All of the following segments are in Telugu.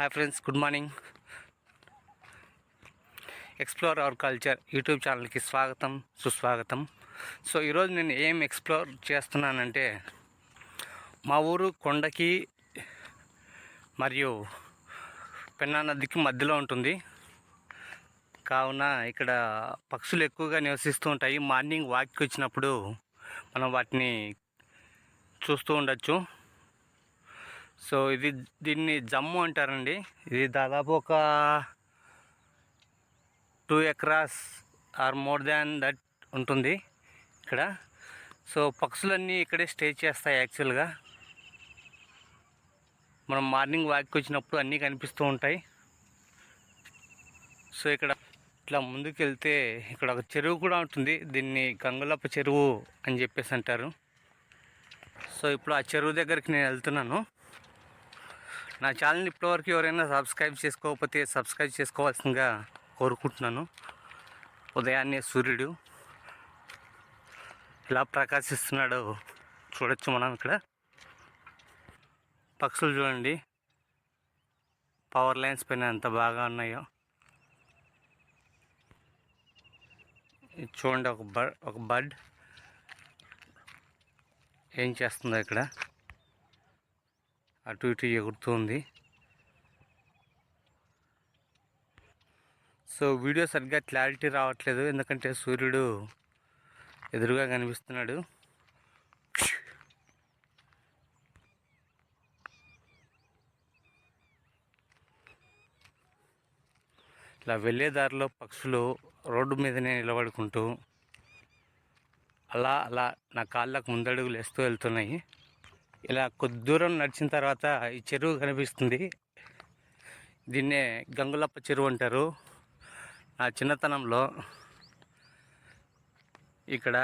Hi friends, good morning. Explore our culture YouTube ఛానల్కి స్వాగతం, సుస్వాగతం. సో ఈరోజు నేను ఏం ఎక్స్ప్లోర్ చేస్తున్నానంటే, మా ఊరు కొండకి మరియు పెన్నా నదికి మధ్యలో ఉంటుంది. కావున ఇక్కడ పక్షులు ఎక్కువగా నివసిస్తూ ఉంటాయి. మార్నింగ్ వాక్కి వచ్చినప్పుడు మనం వాటిని చూస్తూ ఉండొచ్చు. సో దీన్ని జమ్ము అంటారండి. ఇది దాదాపు ఒక 2 acres or more than that ఉంటుంది ఇక్కడ. సో పక్షులన్నీ ఇక్కడే స్టే చేస్తాయి. యాక్చువల్గా మనం మార్నింగ్ వాక్కి వచ్చినప్పుడు అన్నీ కనిపిస్తూ ఉంటాయి. సో ఇక్కడ ఇట్లా ముందుకు వెళ్తే ఇక్కడ ఒక చెరువు కూడా ఉంటుంది. దీన్ని గంగులప్ప చెరువు అని చెప్పేసి అంటారు. సో ఇప్పుడు ఆ చెరువు దగ్గరికి నేను వెళ్తున్నాను. నా ఛానల్ని ఇప్పటివరకు ఎవరైనా సబ్స్క్రైబ్ చేసుకోకపోతే సబ్స్క్రైబ్ చేసుకోవాల్సిందిగా కోరుకుంటున్నాను. ఉదయాన్నే సూర్యుడు ఎలా ప్రకాశిస్తున్నాడో చూడొచ్చు మనం ఇక్కడ. పక్షులు చూడండి, పవర్ లైన్స్ పైన ఎంత బాగా ఉన్నాయో. చూడండి, ఒక బర్డ్ ఏం చేస్తుందో ఇక్కడ, అటు ఇటు ఎగురుతుంది. సో వీడియో సరిగ్గా క్లారిటీ రావట్లేదు, ఎందుకంటే సూర్యుడు ఎదురుగా కనిపిస్తున్నాడు. ఇలా వెళ్ళే దారిలో పక్షులు రోడ్డు మీదనే నిలబడుకుంటూ అలా అలా నా కాళ్ళకు ముందడుగులు వేస్తూ వెళ్తున్నాయి. ఇలా కొద్ది దూరం నడిచిన తర్వాత ఈ చెరువు కనిపిస్తుంది. దీన్నే గంగులప్ప చెరువు అంటారు. నా చిన్నతనంలో ఇక్కడ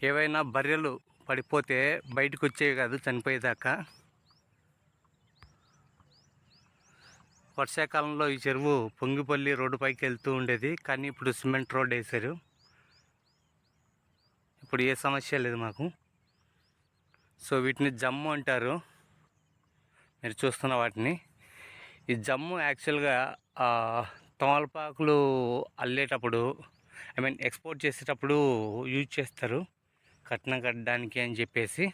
ఏవైనా బర్రెలు పడిపోతే బయటకు వచ్చేవి కాదు, చనిపోయేదాకా. వర్షాకాలంలో ఈ చెరువు పొంగిపల్లి రోడ్డు పైకి వెళ్తూ ఉండేది, కానీ ఇప్పుడు సిమెంట్ రోడ్ వేశారు. ఇప్పుడు ఏ సమస్య లేదు మాకు. సో వీటిని జమ్ము అంటారు, మీరు చూస్తున్న వాటిని. ఈ జమ్ము యాక్చువల్గా తమలపాకులు అల్లేటప్పుడు, ఎక్స్పోర్ట్ చేసేటప్పుడు యూజ్ చేస్తారు, కట్నం కట్టడానికి అని చెప్పేసి.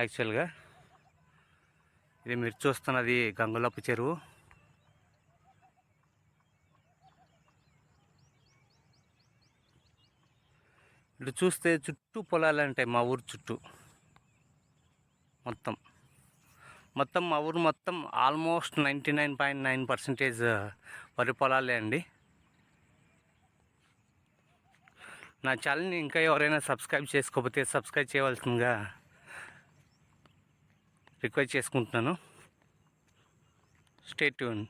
యాక్చువల్గా ఇది మీరు చూస్తున్నది గంగులప్ప చెరువు. ఇటు చూస్తే చుట్టూ పొలాలు ఉంటాయి. మా ఊరు చుట్టూ మొత్తం మా ఊరు మొత్తం ఆల్మోస్ట్ 99.9% వరి పొలాలే అండి. నా ఛానల్ని ఇంకా ఎవరైనా సబ్స్క్రైబ్ చేసుకోకపోతే సబ్స్క్రైబ్ చేయవలసిందిగా రిక్వెస్ట్ చేసుకుంటున్నాను. Stay tune.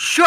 షో